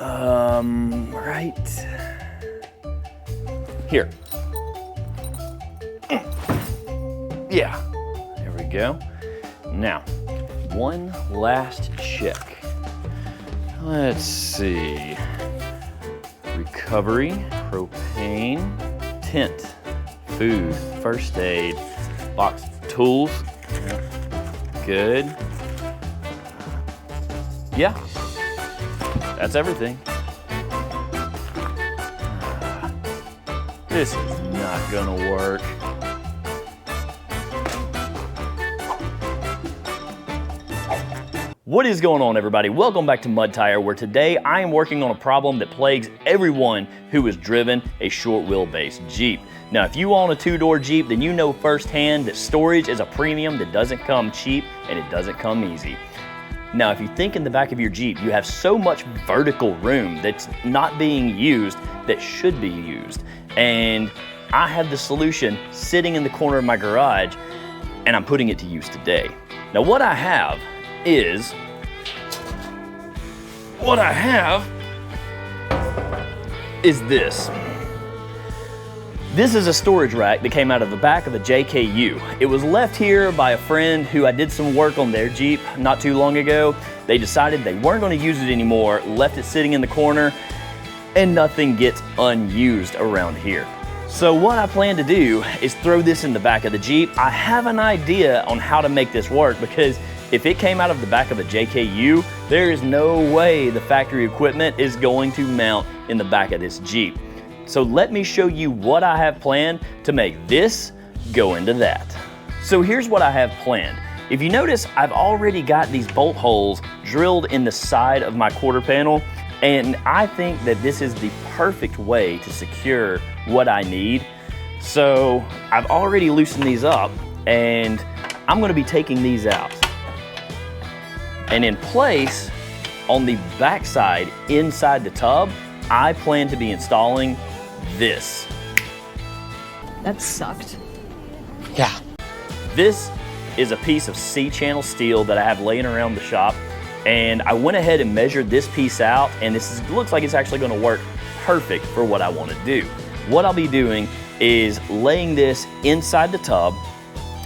Right here. Yeah, there we go. Now, one last check. Let's see. Recovery, propane, tent, food, first aid, box tools. Good. Yeah, that's everything. This is not gonna work. What is going on, everybody? Welcome back to Mud Tire, where today I am working on a problem that plagues everyone who has driven a short wheelbase Jeep. Now, if you own a two-door Jeep, then you know firsthand that storage is a premium that doesn't come cheap and it doesn't come easy. Now, if you think in the back of your Jeep, you have so much vertical room that's not being used that should be used. And I have the solution sitting in the corner of my garage, and I'm putting it to use today. Now, what I have is this. This is a storage rack that came out of the back of a JKU. It was left here by a friend who I did some work on their Jeep not too long ago. They decided they weren't going to use it anymore, left it sitting in the corner, and nothing gets unused around here. So what I plan to do is throw this in the back of the Jeep. I have an idea on how to make this work, because if it came out of the back of a JKU, there is no way the factory equipment is going to mount in the back of this Jeep. So let me show you what I have planned to make this go into that. So here's what I have planned. If you notice, I've already got these bolt holes drilled in the side of my quarter panel, and I think that this is the perfect way to secure what I need. So I've already loosened these up, and I'm gonna be taking these out. And in place, on the back side, inside the tub, I plan to be installing this. That sucked. Yeah. This is a piece of Channell Steel that I have laying around the shop, and I went ahead and measured this piece out, and looks like it's actually gonna work perfect for what I wanna do. What I'll be doing is laying this inside the tub,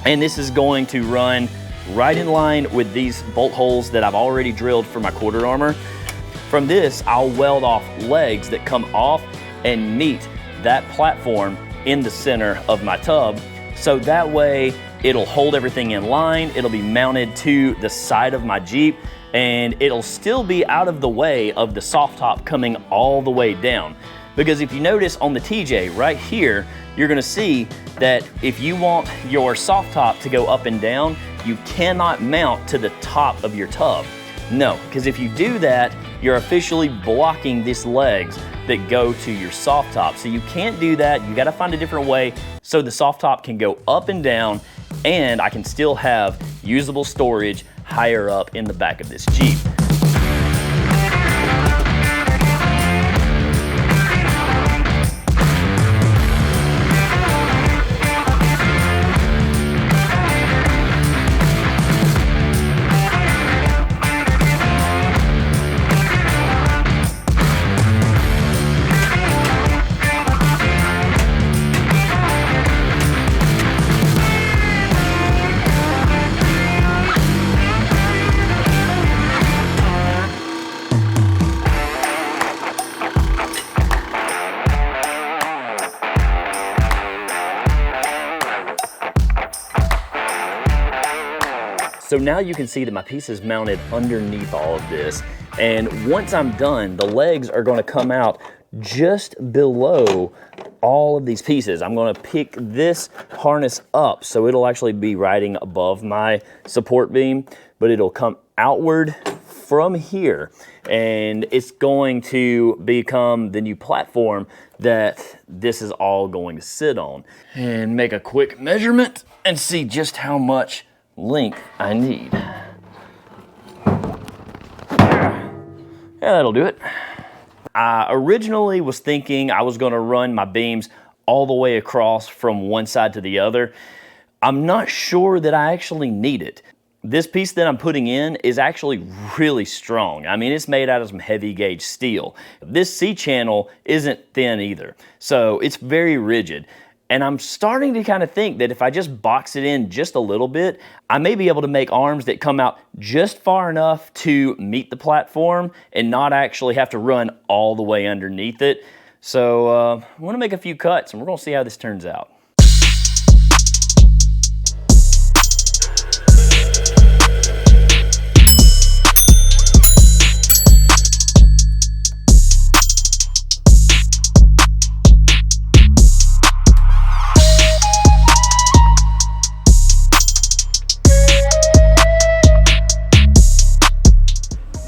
and this is going to run right in line with these bolt holes that I've already drilled for my quarter armor. From this, I'll weld off legs that come off and meet that platform in the center of my tub. So that way it'll hold everything in line, it'll be mounted to the side of my Jeep, and it'll still be out of the way of the soft top coming all the way down. Because if you notice on the TJ right here, you're gonna see that if you want your soft top to go up and down, you cannot mount to the top of your tub. No, because if you do that, you're officially blocking these legs that go to your soft top. So you can't do that. You gotta find a different way so the soft top can go up and down, and I can still have usable storage higher up in the back of this Jeep. So now you can see that my piece is mounted underneath all of this. And once I'm done, the legs are gonna come out just below all of these pieces. I'm gonna pick this harness up so it'll actually be riding above my support beam, but it'll come outward from here, and it's going to become the new platform that this is all going to sit on. And make a quick measurement and see just how much length I need. Yeah, that'll do it. I originally was thinking I was gonna run my beams all the way across from one side to the other. I'm not sure that I actually need it. This piece that I'm putting in is actually really strong. I mean, it's made out of some heavy gauge steel. This C-channel isn't thin either, so it's very rigid. And I'm starting to kind of think that if I just box it in just a little bit, I may be able to make arms that come out just far enough to meet the platform and not actually have to run all the way underneath it. So I'm gonna make a few cuts and we're gonna see how this turns out.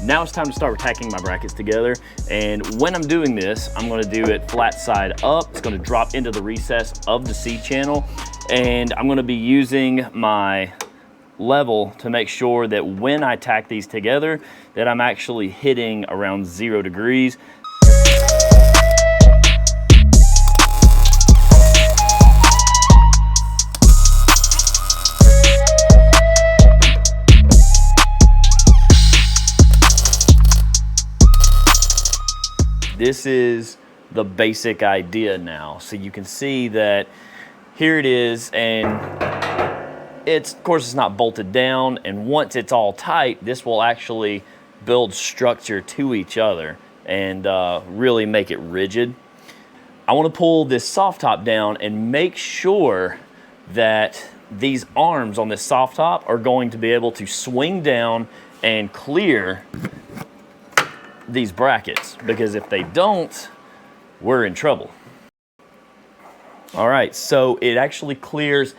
Now it's time to start tacking my brackets together. And when I'm doing this, I'm gonna do it flat side up. It's gonna drop into the recess of the C-channel. And I'm gonna be using my level to make sure that when I tack these together, that I'm actually hitting around 0 degrees. This is the basic idea now. So you can see that here it is, and of course it's not bolted down, and once it's all tight, this will actually build structure to each other and really make it rigid. I want to pull this soft top down and make sure that these arms on this soft top are going to be able to swing down and clear these brackets, because if they don't, we're in trouble. All right, so it actually clears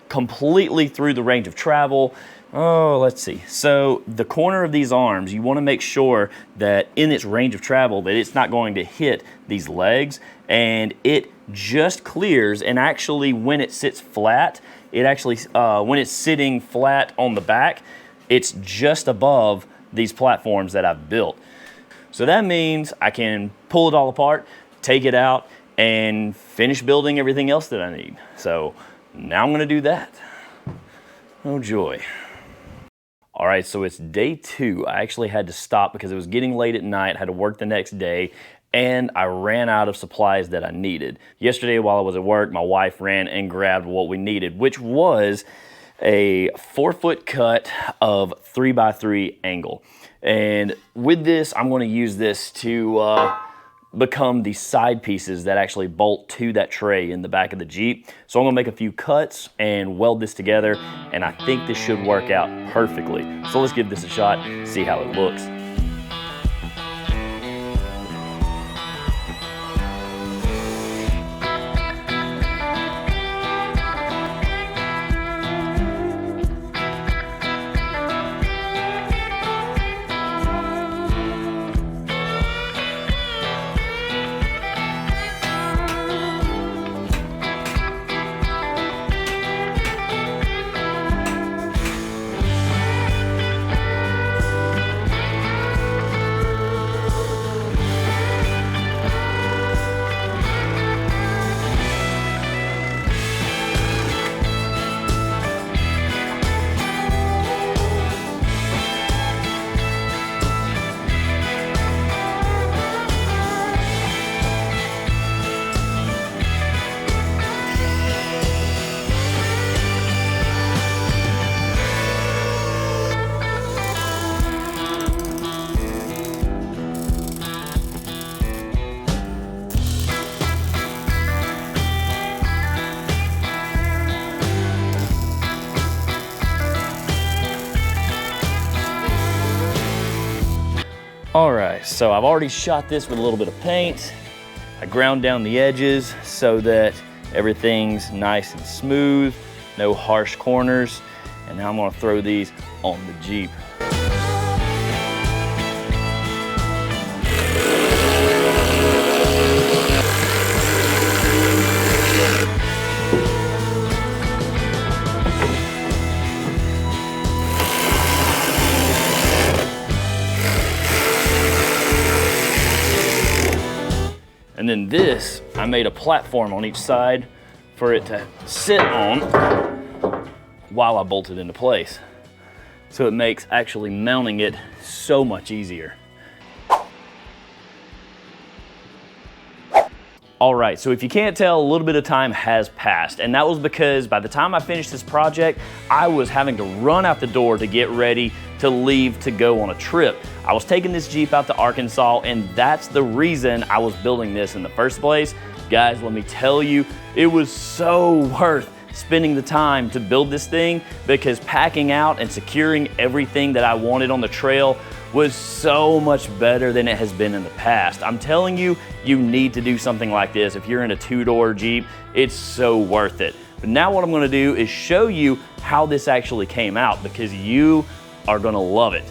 completely through the range of travel. Oh, let's see. So the corner of these arms, you want to make sure that in its range of travel that it's not going to hit these legs, and it just clears. And actually when it sits flat, it actually, when it's sitting flat on the back, it's just above these platforms that I've built. So that means I can pull it all apart, take it out, and finish building everything else that I need. So now I'm gonna do that. Oh joy. All right, so it's day 2. I actually had to stop because it was getting late at night, had to work the next day, and I ran out of supplies that I needed. Yesterday while I was at work, my wife ran and grabbed what we needed, which was a 4-foot cut of 3x3 angle. And with this, I'm going to use this to become the side pieces that actually bolt to that tray in the back of the Jeep. So I'm going to make a few cuts and weld this together, and I think this should work out perfectly. So let's give this a shot, see how it looks. All right, so I've already shot this with a little bit of paint. I ground down the edges so that everything's nice and smooth, no harsh corners. And now I'm gonna throw these on the Jeep. And then this, I made a platform on each side for it to sit on while I bolt it into place. So it makes actually mounting it so much easier. All right, so if you can't tell, a little bit of time has passed, and that was because by the time I finished this project, I was having to run out the door to get ready to leave to go on a trip. I was taking this Jeep out to Arkansas, and that's the reason I was building this in the first place. Guys, let me tell you, it was so worth spending the time to build this thing, because packing out and securing everything that I wanted on the trail was so much better than it has been in the past. I'm telling you, you need to do something like this. If you're in a two-door Jeep, it's so worth it. But now what I'm gonna do is show you how this actually came out, because you are gonna love it.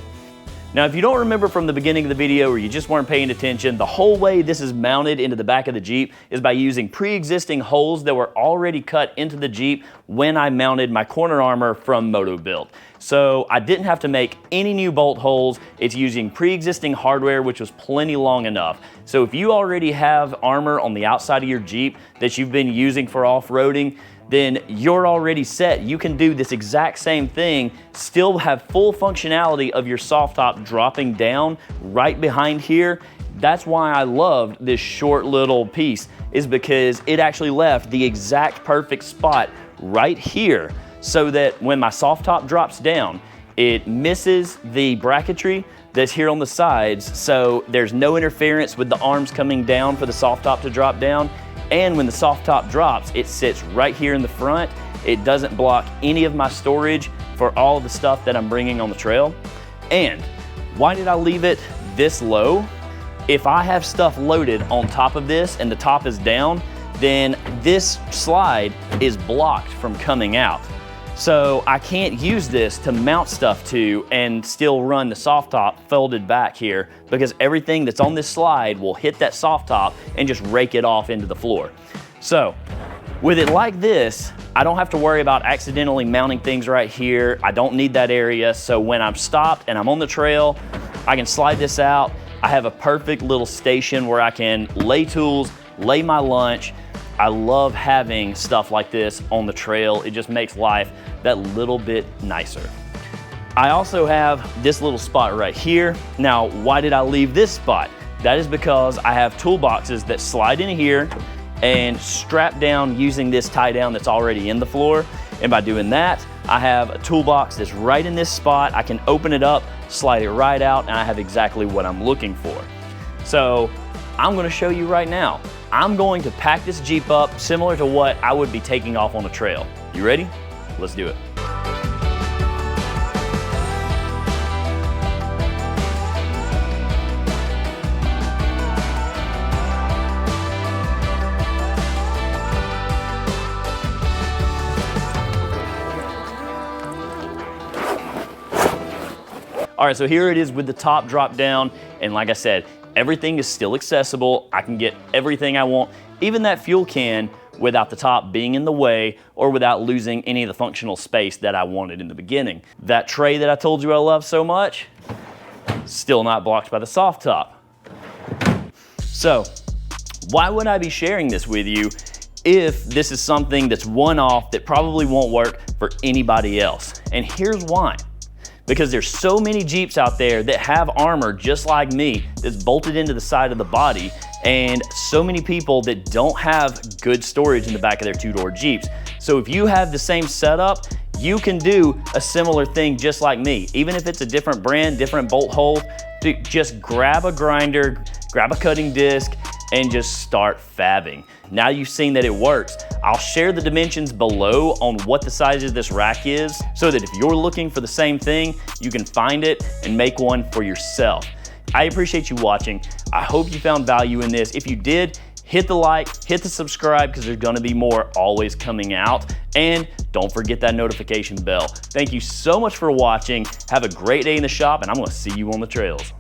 Now, if you don't remember from the beginning of the video, or you just weren't paying attention, the whole way this is mounted into the back of the Jeep is by using pre-existing holes that were already cut into the Jeep when I mounted my corner armor from MotoBuilt. So I didn't have to make any new bolt holes. It's using pre-existing hardware, which was plenty long enough. So if you already have armor on the outside of your Jeep that you've been using for off-roading, then you're already set. You can do this exact same thing, still have full functionality of your soft top dropping down right behind here. That's why I loved this short little piece, is because it actually left the exact perfect spot right here, so that when my soft top drops down, it misses the bracketry that's here on the sides, so there's no interference with the arms coming down for the soft top to drop down. And when the soft top drops, it sits right here in the front. It doesn't block any of my storage for all of the stuff that I'm bringing on the trail. And why did I leave it this low? If I have stuff loaded on top of this and the top is down, then this slide is blocked from coming out. So I can't use this to mount stuff to and still run the soft top folded back here, because everything that's on this slide will hit that soft top and just rake it off into the floor. So with it like this, I don't have to worry about accidentally mounting things right here. I don't need that area. So when I'm stopped and I'm on the trail, I can slide this out. I have a perfect little station where I can lay tools, lay my lunch. I love having stuff like this on the trail. It just makes life that little bit nicer. I also have this little spot right here. Now, why did I leave this spot? That is because I have toolboxes that slide in here and strap down using this tie down that's already in the floor. And by doing that, I have a toolbox that's right in this spot. I can open it up, slide it right out, and I have exactly what I'm looking for. So I'm gonna show you right now. I'm going to pack this Jeep up similar to what I would be taking off on a trail. You ready? Let's do it. All right, so here it is with the top drop down, and like I said, everything is still accessible. I can get everything I want, even that fuel can, without the top being in the way or without losing any of the functional space that I wanted in the beginning. That tray that I told you I love so much, still not blocked by the soft top. So why would I be sharing this with you if this is something that's one-off that probably won't work for anybody else? And here's why. Because there's so many Jeeps out there that have armor just like me that's bolted into the side of the body, and so many people that don't have good storage in the back of their two-door Jeeps. So if you have the same setup, you can do a similar thing just like me. Even if it's a different brand, different bolt hole, just grab a grinder, grab a cutting disc, and just start fabbing. Now you've seen that it works. I'll share the dimensions below on what the size of this rack is, so that if you're looking for the same thing, you can find it and make one for yourself. I appreciate you watching. I hope you found value in this. If you did, hit the like, hit the subscribe, because there's gonna be more always coming out. And don't forget that notification bell. Thank you so much for watching. Have a great day in the shop, and I'm gonna see you on the trails.